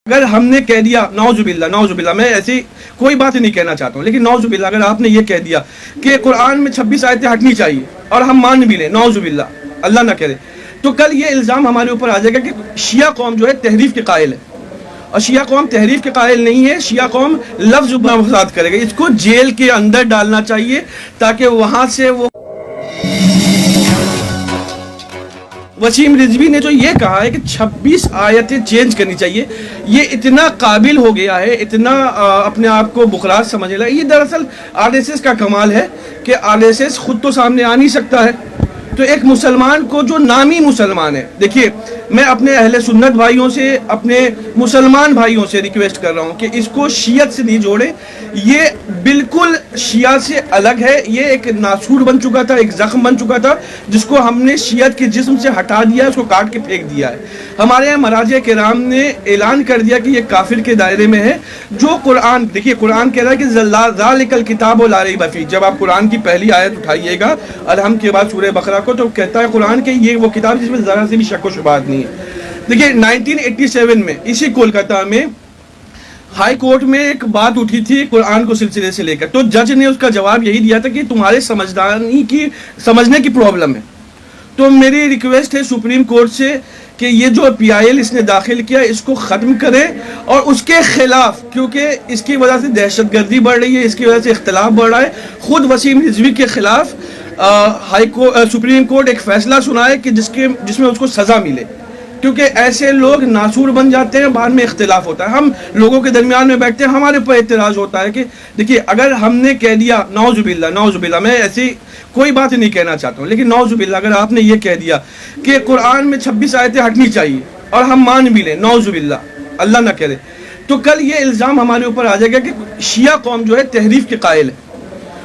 اگر ہم نے کہہ دیا نعوذ باللہ میں ایسی کوئی بات نہیں کہنا چاہتا ہوں، لیکن نعوذ باللہ اگر آپ نے یہ کہہ دیا کہ قرآن میں 26 آیتیں ہٹنی چاہیے اور ہم مان بھی لیں، نعوذ باللہ اللہ نہ کرے، تو کل یہ الزام ہمارے اوپر آ جائے گا کہ شیعہ قوم جو ہے تحریف کے قائل ہے، اور شیعہ قوم تحریف کے قائل نہیں ہے، شیعہ قوم لفظ فساد کرے گا۔ اس کو جیل کے اندر ڈالنا چاہیے تاکہ وہاں سے وہ وسیم رضوی نے جو یہ کہا ہے کہ 26 آیتیں چینج کرنی چاہیے، یہ اتنا قابل ہو گیا ہے، اتنا اپنے آپ کو بخراج سمجھ رہا ہے۔ یہ دراصل RSS کا کمال ہے کہ RSS خود تو سامنے آ نہیں سکتا ہے، تو ایک مسلمان کو جو نامی مسلمان ہے، دیکھیے میں اپنے اہل سنت بھائیوں سے، اپنے مسلمان بھائیوں سے ریکویسٹ کر رہا ہوں کہ اس کو شیعت سے نہیں جوڑے، یہ بالکل شیعہ سے الگ ہے، یہ ایک ناسور بن چکا تھا، ایک زخم بن چکا تھا جس کو ہم نے شیعت کے جسم سے ہٹا دیا، اس کو کاٹ کے پھینک دیا ہے۔ ہمارے یہاں مراجع کرام نے اعلان کر دیا کہ یہ کافر کے دائرے میں ہے۔ جو قرآن، دیکھیے قرآن کہہ رہا ہے کہ ذالک الکتاب لا ریب فیہ، جب آپ قرآن کی پہلی آیت اٹھائیے گا الحمد کے بعد سورہ بقرہ کو، تو کہتا ہے قرآن کہ یہ وہ کتاب جس میں ذرا سے بھی شک و شبہات نہیں ہے۔ دیکھیے 1987 میں اسی کولکتہ میں ہائی کورٹ میں ایک بات اٹھی تھی قرآن کو سلسلے سے لے کر، تو جج نے اس کا جواب یہی دیا تھا کہ تمہارے سمجھنے کی پرابلم ہے۔ تو میری ریکویسٹ ہے سپریم کورٹ سے کہ یہ جو PIL اس نے داخل کیا اس کو ختم کریں، اور اس کے خلاف، کیونکہ اس کی وجہ سے دہشت گردی بڑھ رہی ہے، اس کی وجہ سے اختلاف بڑھ رہا ہے، خود وسیم رضوی کے خلاف سپریم کورٹ ایک فیصلہ سنائے کہ جس میں اس کو سزا ملے، کیونکہ ایسے لوگ ناسور بن جاتے ہیں، بعد میں اختلاف ہوتا ہے، ہم لوگوں کے درمیان میں بیٹھتے ہیں، ہمارے اوپر اعتراض ہوتا ہے کہ دیکھیے اگر ہم نے کہہ دیا نعوذ باللہ میں ایسی کوئی بات نہیں کہنا چاہتا ہوں، لیکن نعوذ باللہ اگر آپ نے یہ کہہ دیا کہ قرآن میں 26 آیتیں ہٹنی چاہیے اور ہم مان بھی لیں، نعوذ باللہ اللہ نہ کرے، تو کل یہ الزام ہمارے اوپر آ جائے گا کہ شیعہ قوم جو ہے تحریف کے قائل ہے،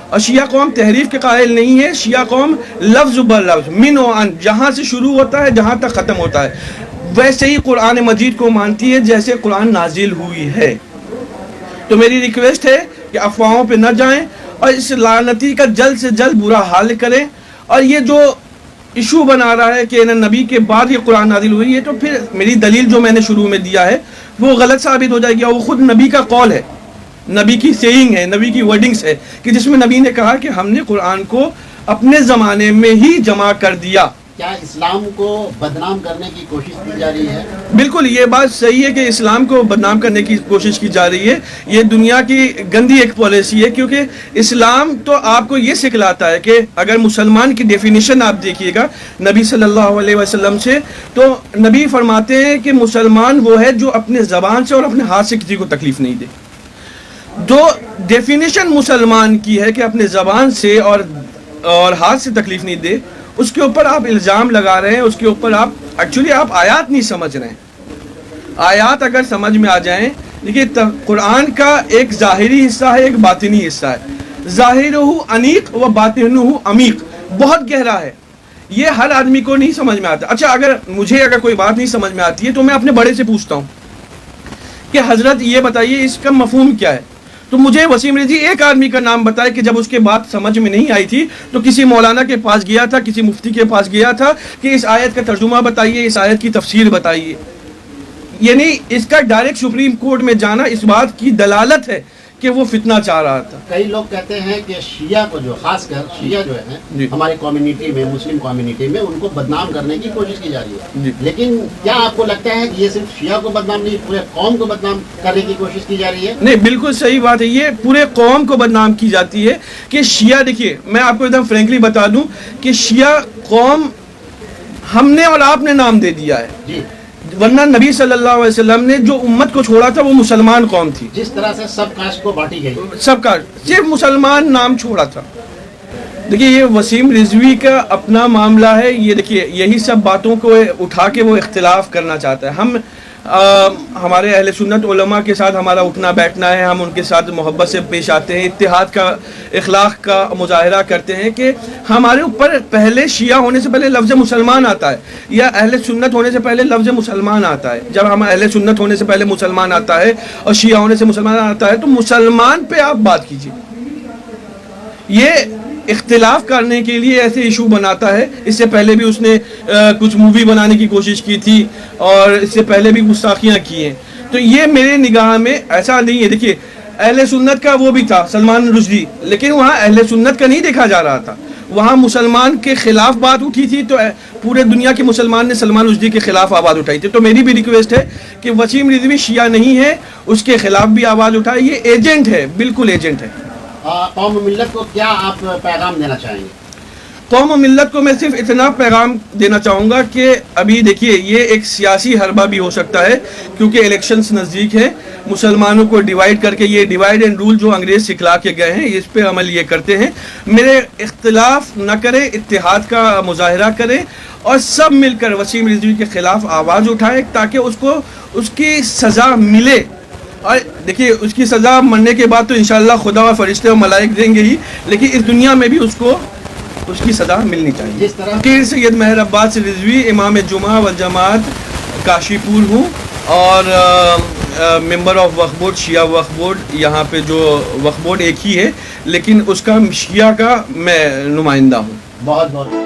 اور شیعہ قوم تحریف کے قائل نہیں ہے، شیعہ قوم لفظ بر لفظ من و عن، جہاں سے شروع ہوتا ہے جہاں تک ختم ہوتا ہے ویسے ہی قرآن مجید کو مانتی ہے جیسے قرآن نازل ہوئی ہے۔ تو میری ریکویسٹ ہے کہ افواہوں پہ نہ جائیں اور اس لعنتی کا جلد سے جلد برا حال کریں، اور یہ جو ایشو بنا رہا ہے کہ نبی کے بعد یہ قرآن نازل ہوئی ہے، تو پھر میری دلیل جو میں نے شروع میں دیا ہے وہ غلط ثابت ہو جائے گی، اور وہ خود نبی کا قول ہے، نبی کی سیئنگ ہے، نبی کی ورڈنگز ہے، کہ جس میں نبی نے کہا کہ ہم نے قرآن کو اپنے زمانے میں ہی جمع کر دیا۔ کیا اسلام کو بدنام کرنے کی کوشش کی جا رہی ہے؟ بالکل یہ بات صحیح ہے کہ اسلام کو بدنام کرنے کی کوشش کی جا رہی ہے، یہ دنیا کی گندی ایک پالیسی ہے، کیونکہ اسلام تو آپ کو یہ سکھلاتا ہے کہ اگر مسلمان کی ڈیفینیشن آپ دیکھیے گا نبی صلی اللہ علیہ وسلم سے، تو نبی فرماتے ہیں کہ مسلمان وہ ہے جو اپنے زبان سے اور اپنے ہاتھ سے کسی کو تکلیف نہیں دے۔ جو ڈیفینیشن مسلمان کی ہے کہ اپنے زبان سے اور ہاتھ سے تکلیف نہیں دے، اس کے اوپر آپ الزام لگا رہے ہیں، اس کے اوپر آپ ایکچولی آپ آیات نہیں سمجھ رہے ہیں۔ آیات اگر سمجھ میں آ جائیں، دیکھیے قرآن کا ایک ظاہری حصہ ہے، ایک باطنی حصہ ہے، ظاہرہ انیق و باطنہ عمیق، بہت گہرا ہے، یہ ہر آدمی کو نہیں سمجھ میں آتا۔ اچھا اگر مجھے کوئی بات نہیں سمجھ میں آتی ہے تو میں اپنے بڑے سے پوچھتا ہوں کہ حضرت یہ بتائیے اس کا مفہوم کیا ہے، تو مجھے وسیم رضوی ایک آدمی کا نام بتائے کہ جب اس کے بات سمجھ میں نہیں آئی تھی تو کسی مولانا کے پاس گیا تھا، کسی مفتی کے پاس گیا تھا کہ اس آیت کا ترجمہ بتائیے، اس آیت کی تفسیر بتائیے۔ یعنی اس کا ڈائریکٹ سپریم کورٹ میں جانا اس بات کی دلالت ہے کہ وہ فتنہ چاہ رہا تھا۔ کئی لوگ کہتے ہیں کہ شیعہ کو جو خاص کر شیعہ جو ہیں ہماری کمیونٹی میں، مسلم کمیونٹی میں، ان کو بدنام کرنے کی کوشش کی جا رہی ہے، لیکن کیا آپ کو لگتا ہے کہ یہ صرف شیعہ کو بدنام نہیں، پورے قوم کو بدنام کرنے کی کوشش کی جا رہی ہے؟ نہیں، بالکل صحیح بات ہے، یہ پورے قوم کو بدنام کی جاتی ہے کہ شیعہ، دیکھیے میں آپ کو ایک دم فرینکلی بتا دوں کہ شیعہ قوم ہم نے اور آپ نے نام دے دیا ہے، جی، ورنہ نبی صلی اللہ علیہ وسلم نے جو امت کو چھوڑا تھا وہ مسلمان قوم تھی، جس طرح سے سب کاسٹ کو بانٹی گئی، سب کا صرف مسلمان نام چھوڑا تھا۔ دیکھیے یہ وسیم رضوی کا اپنا معاملہ ہے، یہ دیکھیے یہی سب باتوں کو اٹھا کے وہ اختلاف کرنا چاہتا ہے۔ ہم ہمارے اہل سنت علماء کے ساتھ ہمارا اٹھنا بیٹھنا ہے، ہم ان کے ساتھ محبت سے پیش آتے ہیں، اتحاد کا، اخلاق کا مظاہرہ کرتے ہیں کہ ہمارے اوپر پہلے شیعہ ہونے سے پہلے لفظ مسلمان آتا ہے، یا اہل سنت ہونے سے پہلے لفظ مسلمان آتا ہے۔ جب ہم اہل سنت ہونے سے پہلے مسلمان آتا ہے اور شیعہ ہونے سے مسلمان آتا ہے، تو مسلمان پہ آپ بات کیجیے۔ یہ اختلاف کرنے کے لیے ایسے ایشو بناتا ہے۔ اس سے پہلے بھی اس نے کچھ مووی بنانے کی کوشش کی تھی، اور اس سے پہلے بھی گستاخیاں کی ہیں۔ تو یہ میرے نگاہ میں ایسا نہیں ہے. دیکھیے اہل سنت کا وہ بھی تھا سلمان رشدی, لیکن وہاں اہل سنت کا نہیں دیکھا جا رہا تھا, وہاں مسلمان کے خلاف بات اٹھی تھی تو پورے دنیا کے مسلمان نے سلمان رشدی کے خلاف آواز اٹھائی تھی. تو میری بھی ریکویسٹ ہے کہ وسیم رضوی شیعہ نہیں ہے, اس کے خلاف بھی آواز اٹھائے, یہ ایجنٹ ہے, بالکل ایجنٹ ہے. قوم و ملت کو کیا آپ پیغام دینا چاہیں گے؟ قوم و ملت کو میں صرف اتنا پیغام دینا چاہوں گا کہ ابھی دیکھیے یہ ایک سیاسی حربہ بھی ہو سکتا ہے کیونکہ الیکشنز نزدیک ہیں, مسلمانوں کو ڈیوائیڈ کر کے یہ ڈیوائیڈ اینڈ رول جو انگریز سکھلا کے گئے ہیں اس پہ عمل یہ کرتے ہیں. میرے اختلاف نہ کریں, اتحاد کا مظاہرہ کریں اور سب مل کر وسیم رضوی کے خلاف آواز اٹھائیں تاکہ اس کو اس کی سزا ملے. اور دیکھیے اس کی سزا مرنے کے بعد تو انشاءاللہ خدا و فرشتے و ملائک دیں گے ہی, لیکن اس دنیا میں بھی اس کو اس کی سزا ملنی چاہیے. جس طرح پیر سید مہر عباس رضوی امام جمعہ والجماعت کاشی پور ہوں اور ممبر آف وقف بورڈ, شیعہ وقف بورڈ. یہاں پہ جو وقف بورڈ ایک ہی ہے لیکن اس کا شیعہ کا میں نمائندہ ہوں. بہت بہت